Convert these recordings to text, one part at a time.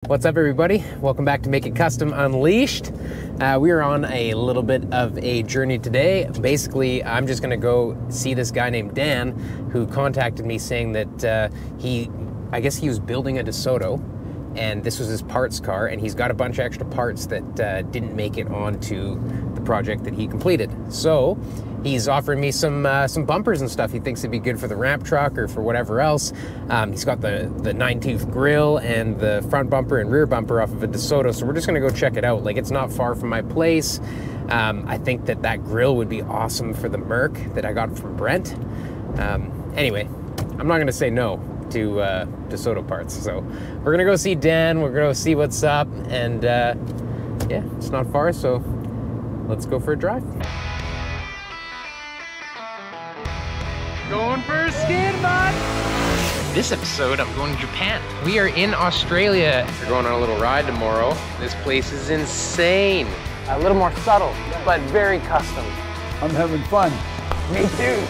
What's up, everybody? Welcome back to Make It Kustom Unleashed. We are on a little bit of a journey today. Basically, I'm just gonna go see this guy named Dan who contacted me saying that I guess he was building a DeSoto and this was his parts car, and he's got a bunch of extra parts that didn't make it onto the project that he completed. So he's offering me some bumpers and stuff. He thinks it'd be good for the ramp truck or for whatever else. He's got the 9-tooth grill and the front bumper and rear bumper off of a DeSoto, so we're just gonna go check it out. Like, it's not far from my place. I think that grill would be awesome for the Merc that I got from Brent. Anyway, I'm not gonna say no to DeSoto parts. So we're gonna go see Dan, we're gonna go see what's up, and yeah, it's not far, so let's go for a drive. Going for a skid, bud! This episode, I'm going to Japan. We are in Australia. We're going on a little ride tomorrow. This place is insane. A little more subtle, but very custom. I'm having fun. Me too.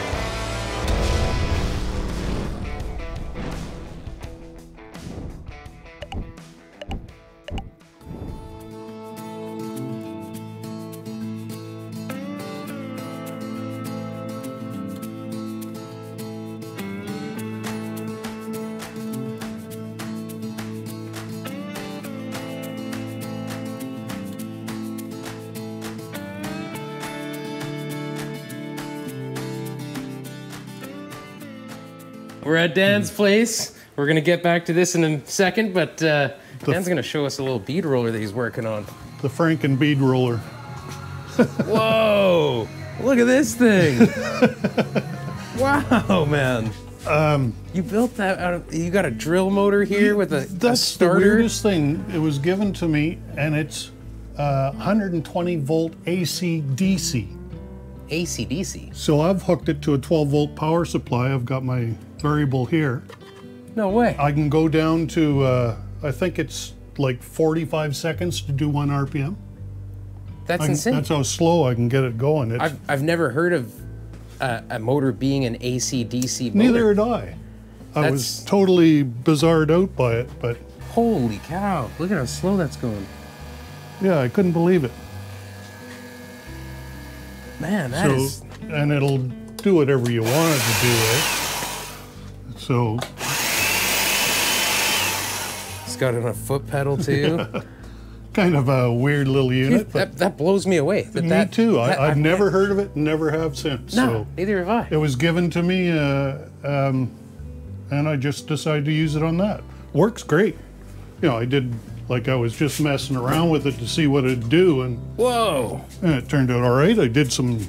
We're at Dan's place. We're gonna get back to this in a second, but Dan's gonna show us a little bead roller that he's working on. The Franken Bead Roller. Whoa! Look at this thing! Wow, man. You built that out of, you got a drill motor here with a starter? That's the weirdest thing. It was given to me, and it's 120 volt AC DC. AC/DC? So I've hooked it to a 12 volt power supply. I've got my variable here. No way. I can go down to, I think it's like 45 seconds to do 1 RPM. That's insane. That's how slow I can get it going. I've never heard of a motor being an AC/DC motor. Neither had I. I was totally bizarred out by it, but... Holy cow, look at how slow that's going. Yeah, I couldn't believe it. Man, that is... And it'll do whatever you want it to do, right? So... It's got it on a foot pedal too. Kind of a weird little unit. Dude, that blows me away. Me too. I've never heard of it, never have since. No, so neither have I. It was given to me, and I just decided to use it on that. Works great. You know, I did, like, I was just messing around with it to see what it'd do, and whoa! And it turned out all right. I did some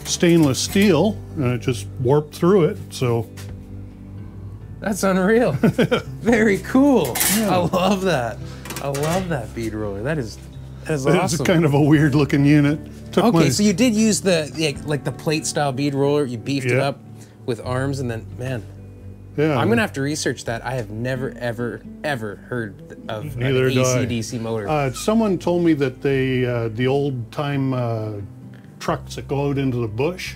stainless steel, and it just warped through it, so. That's unreal. Very cool. Yeah. I love that. I love that bead roller. That is awesome. It's kind of a weird looking unit. Okay, so you did use like the plate style bead roller. You beefed it up with arms, and then, man. Yeah. I'm gonna have to research that. I have never, ever heard of an AC/DC motor. Someone told me that the old time trucks that go out into the bush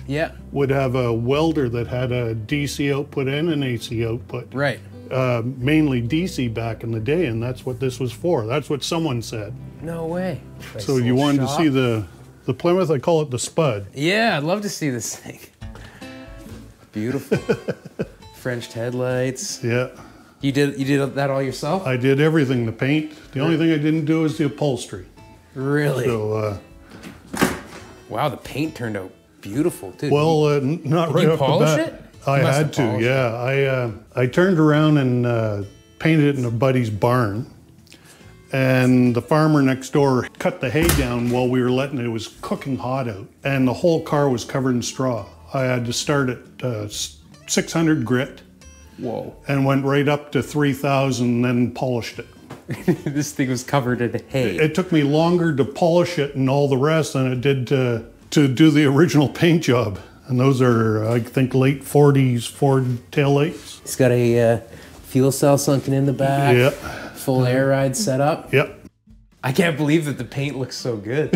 would have a welder that had a DC output and an AC output. Right. Mainly DC back in the day, and that's what this was for. That's what someone said. No way. So you wanted to see the Plymouth? I call it the Spud. Yeah, I'd love to see this thing. Beautiful. Frenched headlights. Yeah. You did that all yourself? I did everything. The paint. The only thing I didn't do is the upholstery. Really? So. Wow, the paint turned out beautiful too. Well, not right off the bat. Did you polish it? I had to, yeah. I turned around and painted it in a buddy's barn, and the farmer next door cut the hay down while we were letting it. It was cooking hot out, and the whole car was covered in straw. I had to start at 600 grit. Whoa. And went right up to 3,000 and then polished it. This thing was covered in hay. It took me longer to polish it and all the rest than it did to do the original paint job. And those are, I think, late 40s Ford taillights. It's got a fuel cell sunken in the back. Yep. Full air ride set up. Yep. I can't believe that the paint looks so good.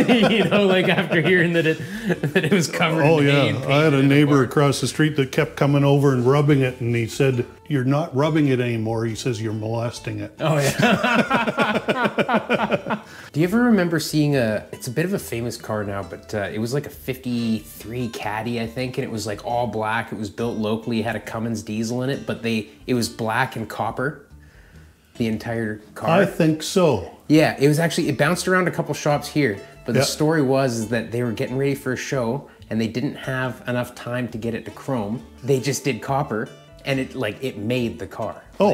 You know, like after hearing that it was covered in paint. I had a neighbor across the street that kept coming over and rubbing it, and he said, "You're not rubbing it anymore." He says, "You're molesting it." Oh yeah. Do you ever remember seeing it's a bit of a famous car now, but it was like a 53 Caddy, I think, and it was like all black. It was built locally, it had a Cummins diesel in it, but it was black and copper, the entire car. I think so. Yeah, it bounced around a couple shops here, but the story was that they were getting ready for a show and they didn't have enough time to get it to chrome. They just did copper, and it made the car. Oh.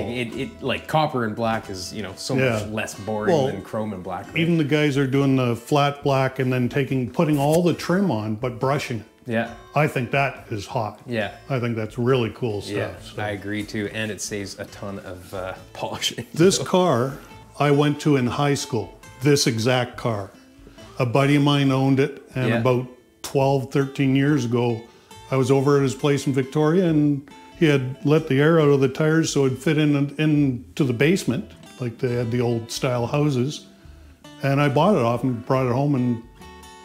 Like copper and black is, you know, so much less boring than chrome and black. Right? Even the guys are doing the flat black and then putting all the trim on, but brushing. Yeah. I think that is hot. Yeah. I think that's really cool stuff. Yeah, So. I agree too, and it saves a ton of polishing. This car I went to in high school, this exact car. A buddy of mine owned it, and about 12, 13 years ago, I was over at his place in Victoria, and he had let the air out of the tires so it'd fit into the basement, like they had the old style houses. And I bought it off and brought it home and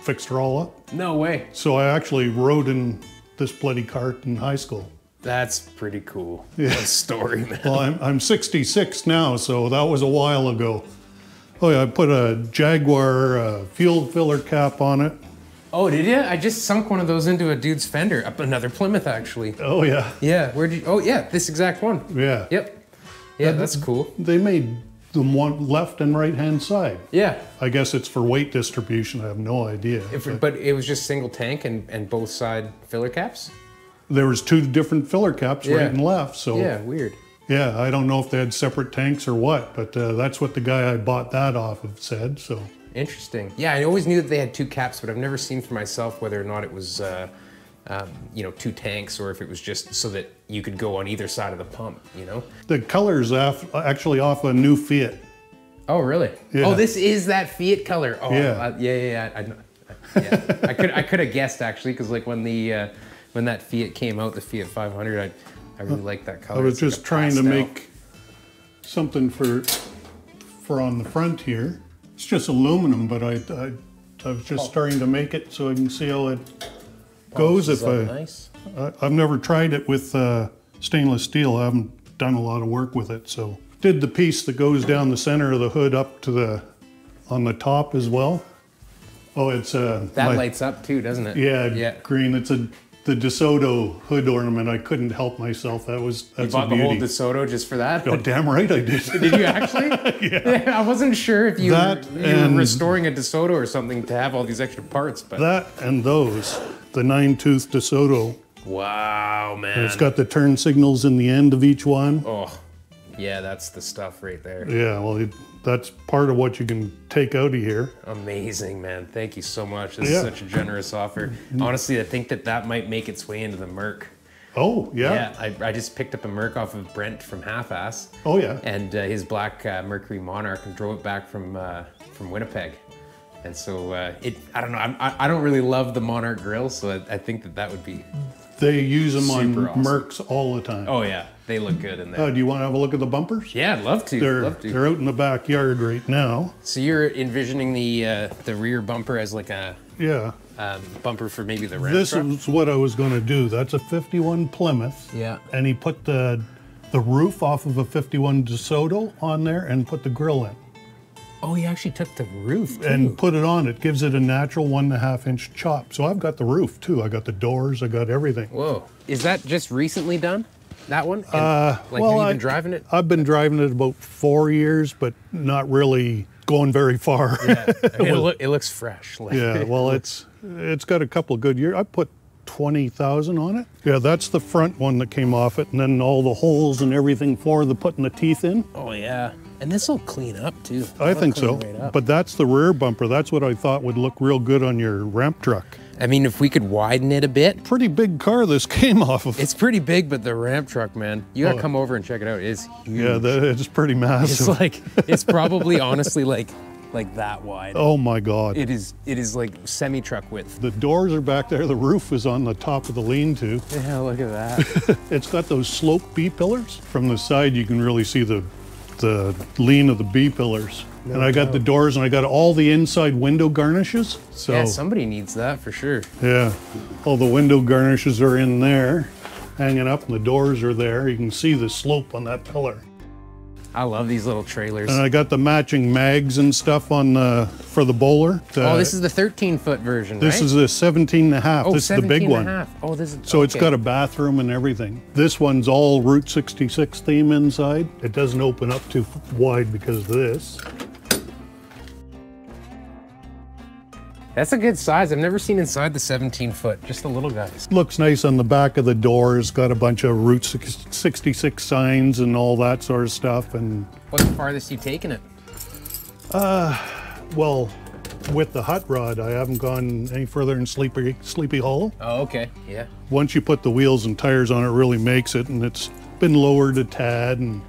fixed her all up. No way. So I actually rode in this bloody cart in high school. That's pretty cool. Yeah. What a story, man. Well, I'm 66 now, so that was a while ago. Oh yeah, I put a Jaguar fuel filler cap on it. Oh, did you? I just sunk one of those into a dude's fender. Up another Plymouth, actually. Oh yeah. Yeah, oh yeah, this exact one. Yeah. Yep. Yeah, that's cool. They made them one left and right hand side. Yeah. I guess it's for weight distribution, I have no idea. But it was just single tank and both side filler caps? There was two different filler caps, right and left, so. Yeah, weird. Yeah, I don't know if they had separate tanks or what, but that's what the guy I bought that off of said, so. Interesting. Yeah, I always knew that they had two caps, but I've never seen for myself whether or not it was, you know, two tanks, or if it was just so that you could go on either side of the pump, you know? The color's actually off a new Fiat. Oh, really? Yeah. Oh, this is that Fiat color. Oh, yeah. Yeah. I could have guessed, actually, because like when that Fiat came out, the Fiat 500, I really liked that color. I was just trying to make something for on the front here. It's just aluminum, but I was just starting to make it so I can see how it goes. Nice. I've never tried it with stainless steel. I haven't done a lot of work with it, so. Did the piece that goes down the center of the hood up to on the top as well. Oh, it's that lights up too, doesn't it? Yeah, green. It's the DeSoto hood ornament. I couldn't help myself. That's you bought the whole DeSoto just for that? Oh, damn right I did. Did you actually? Yeah. I wasn't sure if you were restoring a DeSoto or something to have all these extra parts. But that and those, the 9-tooth DeSoto. Wow, man. And it's got the turn signals in the end of each one. Oh, yeah, that's the stuff right there. Yeah, well, that's part of what you can take out of here. Amazing, man. Thank you so much. This is such a generous offer. Honestly, I think that might make its way into the Merc. Oh, yeah? Yeah, I just picked up a Merc off of Brent from Half-Ass. Oh, yeah. And his black Mercury Monarch, and drove it back from Winnipeg. And so, I don't know, I don't really love the Monarch grill, so I think that would be They use them on awesome. Mercs all the time. Oh, yeah. They look good in there. Do you want to have a look at the bumpers? Yeah, I'd love to. They're out in the backyard right now. So you're envisioning the rear bumper as like a bumper for maybe the Ram This truck? is what I was going to do. That's a 51 Plymouth. Yeah. And he put the roof off of a 51 DeSoto on there and put the grill in. Oh, he actually took the roof too. And put it on. It gives it a natural 1.5-inch chop. So I've got the roof too. I got the doors. I got everything. Whoa. Is that just recently done? That one? Well, have you been driving it? I've been driving it about 4 years, but not really going very far. Yeah. It looks fresh. Yeah, well, it's got a couple of good years. I put 20,000 on it. Yeah, that's the front one that came off it, and then all the holes and everything for the putting the teeth in. Oh, yeah. And this will clean up, too. I think so. Right, but that's the rear bumper. That's what I thought would look real good on your ramp truck. I mean, if we could widen it a bit. Pretty big car this came off of. It's pretty big, but the ramp truck, man, you gotta come over and check it out. It's huge. Yeah, it's pretty massive. It's probably honestly like that wide. Oh my God. It is like semi-truck width. The doors are back there. The roof is on the top of the lean-to. Yeah, look at that. It's got those slope B-pillars. From the side, you can really see the the lean of the B-pillars. And I got the doors, and I got all the inside window garnishes. So yeah, somebody needs that for sure. Yeah, all the window garnishes are in there, hanging up, and the doors are there. You can see the slope on that pillar. I love these little trailers. And I got the matching mags and stuff on for the bowler. Oh, this is the 13-foot version, This is a 17 and a half. This is the big one. Oh, this is so it's got a bathroom and everything. This one's all Route 66 theme inside. It doesn't open up too wide because of this. That's a good size. I've never seen inside the 17-foot, just the little guys. Looks nice on the back of the doors. Got a bunch of Route 66 signs and all that sort of stuff. And what's the farthest you've taken it? Well, with the hot rod, I haven't gone any further than Sleepy Hollow. Oh, okay, yeah. Once you put the wheels and tires on, it really makes it, and it's been lowered a tad, and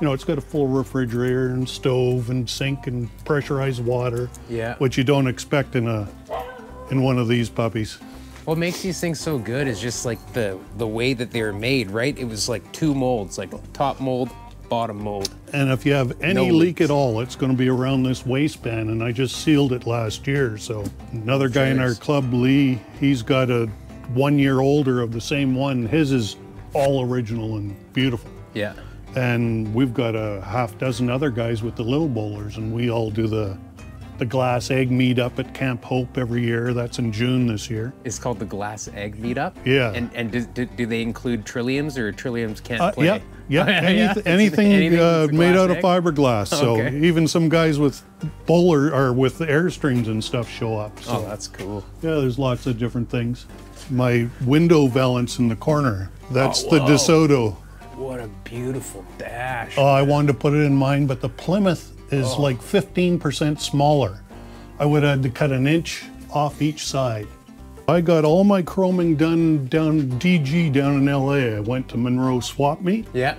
you know, it's got a full refrigerator and stove and sink and pressurized water. Yeah. Which you don't expect in one of these puppies. What makes these things so good is just like the way that they're made, right? It was like 2 molds, like top mold, bottom mold. And if you have any leak at all, it's going to be around this waistband, and I just sealed it last year. So another guy in our club, Lee, he's got a 1 year older of the same one. His is all original and beautiful. Yeah. And we've got a half dozen other guys with the little bowlers, and we all do the glass egg meetup at Camp Hope every year. That's in June this year. It's called the Glass Egg Meetup? Yeah. And do they include trilliums, or trilliums can't play? Yeah. Anything made out of fiberglass. So even some guys with bowler or with Airstreams and stuff show up. So, oh, that's cool. Yeah, there's lots of different things. My window valance in the corner, that's the DeSoto. What a beautiful dash. Oh, I wanted to put it in mine, but the Plymouth is like 15% smaller. I would have had to cut 1 inch off each side. I got all my chroming done down DG down in LA. I went to Monroe Swap Meet. Yeah.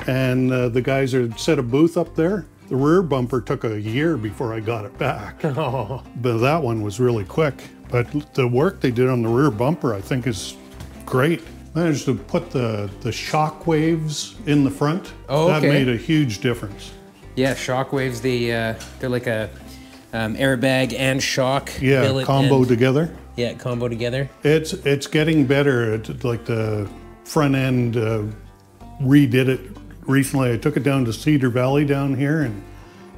And the guys had set a booth up there. The rear bumper took a year before I got it back. Oh. But that one was really quick. But the work they did on the rear bumper, I think, is great. Managed to put the shock waves in the front. Oh, okay. That made a huge difference. Yeah, shock waves, they're like a airbag and shock. Yeah, combo together. Yeah, combo together. It's getting better. Like the front end redid it recently. I took it down to Cedar Valley down here, and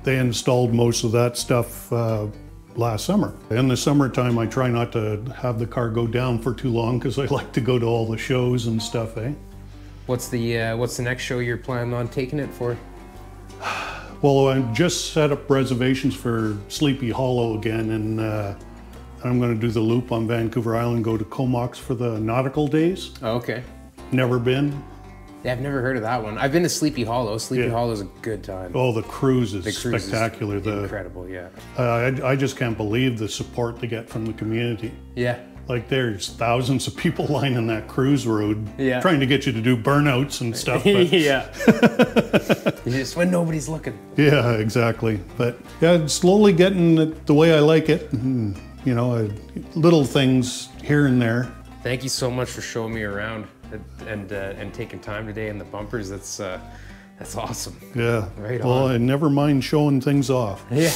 they installed most of that stuff last summer. In the summertime, I try not to have the car go down for too long because I like to go to all the shows and stuff, eh? What's the next show you're planning on taking it for? Well, I just set up reservations for Sleepy Hollow again, and I'm going to do the loop on Vancouver Island, go to Comox for the nautical days. Oh, okay. Never been. Yeah, I've never heard of that one. I've been to Sleepy Hollow. Sleepy Hollow is a good time. Oh, the cruise is spectacular. Incredible, yeah. I just can't believe the support they get from the community. Yeah. Like there's thousands of people lining that cruise road trying to get you to do burnouts and stuff. But yeah. Just when nobody's looking. Yeah, exactly. But yeah, it's slowly getting it the way I like it. And, you know, little things here and there. Thank you so much for showing me around and taking time today in the bumpers. That's awesome. Yeah. Right on. Well, I never mind showing things off. Yeah.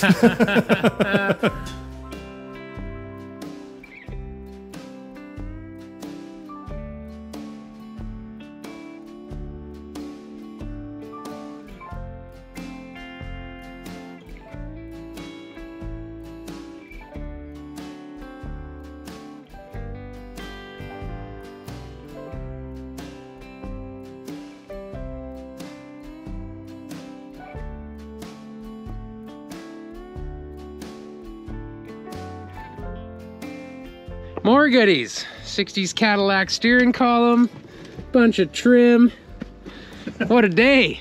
More goodies. 60s Cadillac steering column, bunch of trim. What a day.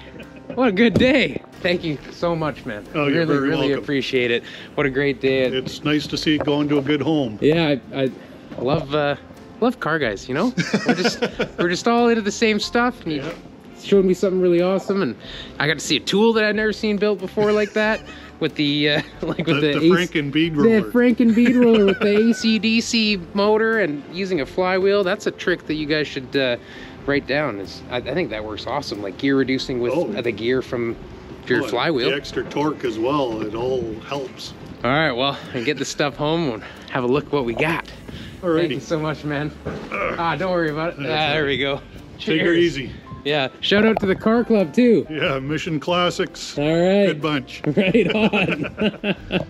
What a good day. Thank you so much, man. Oh, you're very really welcome. Appreciate it. What a great day. It's nice to see it going to a good home. Yeah, I love car guys, you know? we're just all into the same stuff, and you showed me something really awesome, and I got to see a tool that I'd never seen built before like that. With the Franken Bead Roller. The Franken Bead Roller with the AC/DC motor and using a flywheel. That's a trick that you guys should write down. I think that works awesome. Like gear reducing with the gear from your flywheel. The extra torque as well, it all helps. All right, well, and get this stuff home and have a look at what we got. Alrighty. Thank you so much, man. Don't worry about it. There we go. Cheers. Take her easy. Yeah, shout out to the car club too. Yeah, Mission Classics. All right. Good bunch. Right on.